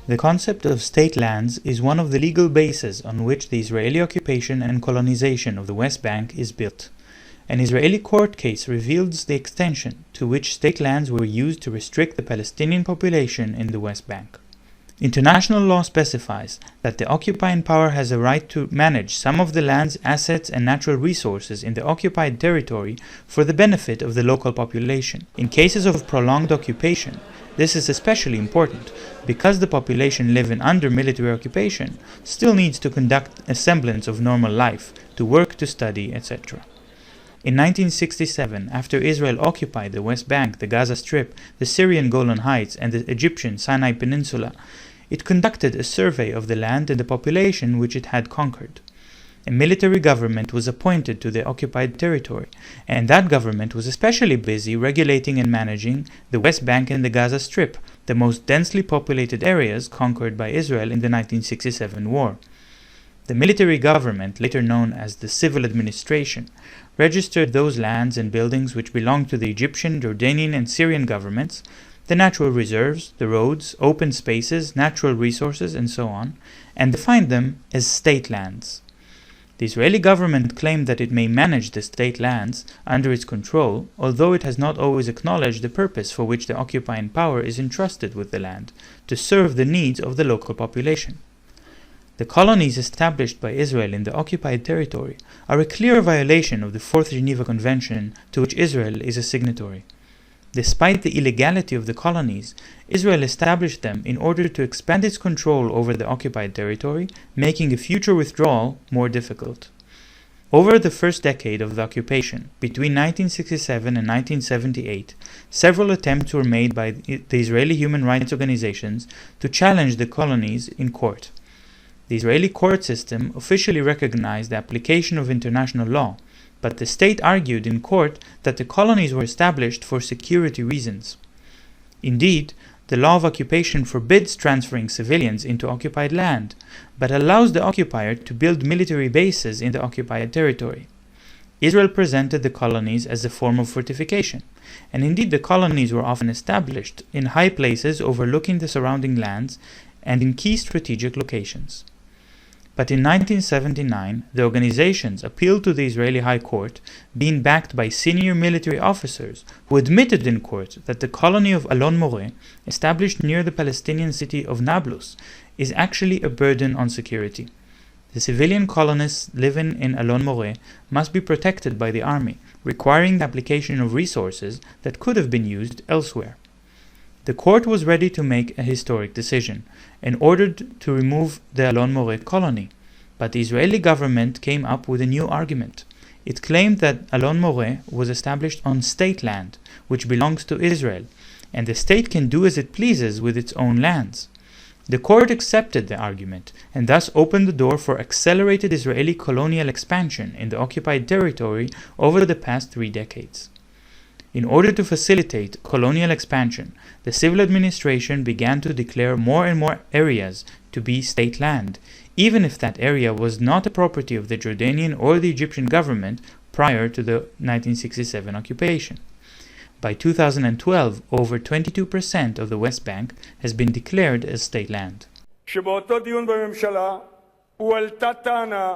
The concept of state lands is one of the legal bases on which the Israeli occupation and colonization of the West Bank is built. An Israeli court case reveals the extension to which state lands were used to restrict the Palestinian population in the West Bank. International law specifies that the occupying power has a right to manage some of the land's assets and natural resources in the occupied territory for the benefit of the local population. In cases of prolonged occupation, this is especially important because the population living under military occupation still needs to conduct a semblance of normal life, to work, to study, etc. In 1967, after Israel occupied the West Bank, the Gaza Strip, the Syrian Golan Heights, and the Egyptian Sinai Peninsula, it conducted a survey of the land and the population which it had conquered. A military government was appointed to the occupied territory, and that government was especially busy regulating and managing the West Bank and the Gaza Strip, the most densely populated areas conquered by Israel in the 1967 war. The military government, later known as the civil administration, registered those lands and buildings which belonged to the Egyptian, Jordanian, and Syrian governments, the natural reserves, the roads, open spaces, natural resources, and so on, and defined them as state lands. The Israeli government claimed that it may manage the state lands under its control, although it has not always acknowledged the purpose for which the occupying power is entrusted with the land, to serve the needs of the local population. The colonies established by Israel in the occupied territory are a clear violation of the Fourth Geneva Convention to which Israel is a signatory. Despite the illegality of the colonies, Israel established them in order to expand its control over the occupied territory, making a future withdrawal more difficult. Over the first decade of the occupation, between 1967 and 1978, several attempts were made by the Israeli human rights organizations to challenge the colonies in court. The Israeli court system officially recognized the application of international law, but the state argued in court that the colonies were established for security reasons. Indeed, the law of occupation forbids transferring civilians into occupied land, but allows the occupier to build military bases in the occupied territory. Israel presented the colonies as a form of fortification, and indeed the colonies were often established in high places overlooking the surrounding lands and in key strategic locations. But in 1979, the organizations appealed to the Israeli High Court, being backed by senior military officers who admitted in court that the colony of Alon Moreh, established near the Palestinian city of Nablus, is actually a burden on security. The civilian colonists living in Alon Moreh must be protected by the army, requiring the application of resources that could have been used elsewhere. The court was ready to make a historic decision and ordered to remove the Alon Moreh colony, but the Israeli government came up with a new argument. It claimed that Alon Moreh was established on state land, which belongs to Israel, and the state can do as it pleases with its own lands. The court accepted the argument and thus opened the door for accelerated Israeli colonial expansion in the occupied territory over the past 3 decades. In order to facilitate colonial expansion, the civil administration began to declare more and more areas to be state land, even if that area was not a property of the Jordanian or the Egyptian government prior to the 1967 occupation. By 2012, over 22% of the West Bank has been declared as state land. שבאותו דיון בממשלה הועלתה טענה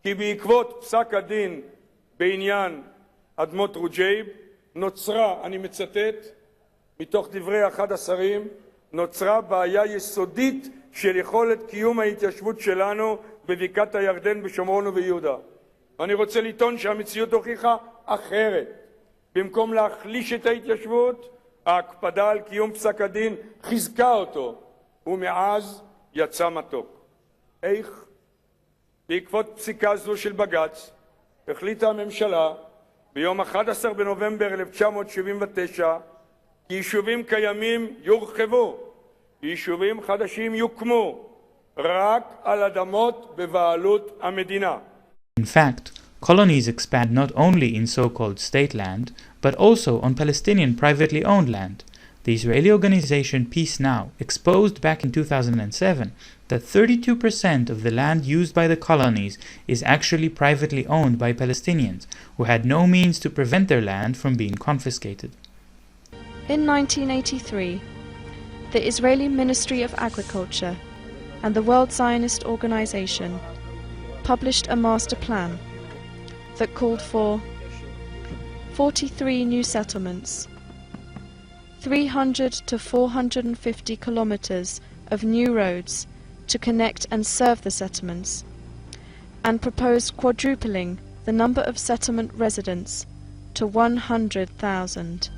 כי בעקבות פסק הדין בעניין אדמות רוג'ייב נוצרה, אני מצטט מתוך דברי אחד השרים, נוצרה בעיה יסודית של יכולת קיום ההתיישבות שלנו בבקעת הירדן בשומרון וביהודה. ואני רוצה לטעון שהמציאות הוכיחה אחרת. במקום להחליש את ההתיישבות, ההקפדה על קיום פסק הדין חיזקה אותו, ומאז יצא מתוק. איך? בעקבות פסיקה זו של בג"ץ, החליטה הממשלה ביום 11 בנובמבר 1979 כי יישובים קיימים יורחבו ויישובים חדשים יוקמו רק על אדמות בבעלות המדינה. In fact, colonies expand not only in so-called state land, but also on Palestinian privately owned land. The Israeli organization Peace Now exposed back in 2007 that 32% of the land used by the colonies is actually privately owned by Palestinians, who had no means to prevent their land from being confiscated. In 1983, the Israeli Ministry of Agriculture and the World Zionist Organization published a master plan that called for 43 new settlements, 300 to 450 kilometers of new roads to connect and serve the settlements, and proposed quadrupling the number of settlement residents to 100,000.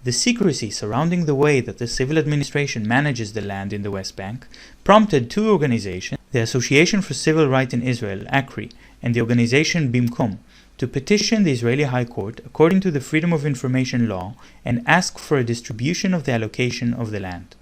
The secrecy surrounding the way that the civil administration manages the land in the West Bank prompted two organizations, the Association for Civil Rights in Israel, ACRI, and the organization BIMCOM, to petition the Israeli High Court according to the Freedom of Information law and ask for a distribution of the allocation of the land.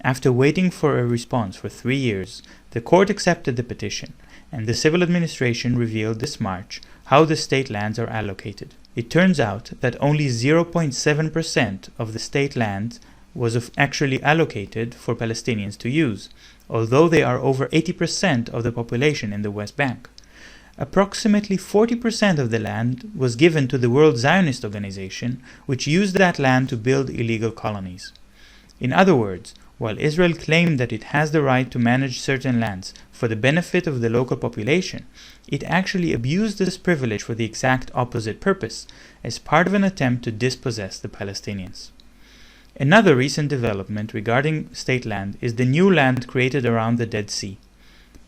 After waiting for a response for 3 years, the court accepted the petition, and the civil administration revealed this March how the state lands are allocated. It turns out that only 0.7% of the state land was actually allocated for Palestinians to use, although they are over 80% of the population in the West Bank. Approximately 40% of the land was given to the World Zionist Organization, which used that land to build illegal colonies. In other words, while Israel claimed that it has the right to manage certain lands for the benefit of the local population, it actually abused this privilege for the exact opposite purpose, as part of an attempt to dispossess the Palestinians. Another recent development regarding state land is the new land created around the Dead Sea.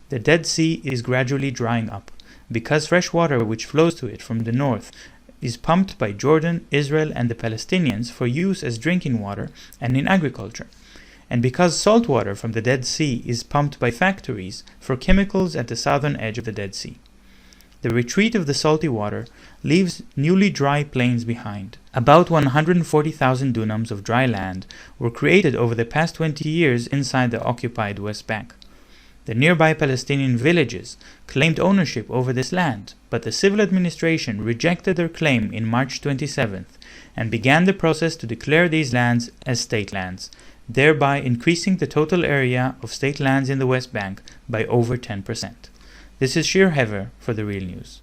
The Dead Sea is gradually drying up, because fresh water which flows to it from the north is pumped by Jordan, Israel, and the Palestinians for use as drinking water and in agriculture, and because salt water from the Dead Sea is pumped by factories for chemicals at the southern edge of the Dead Sea. The retreat of the salty water leaves newly dry plains behind. About 140,000 dunams of dry land were created over the past 20 years inside the occupied West Bank. The nearby Palestinian villages claimed ownership over this land, but the civil administration rejected their claim in March 27th and began the process to declare these lands as state lands, thereby increasing the total area of state lands in the West Bank by over 10%. This is Shir Hever for The Real News.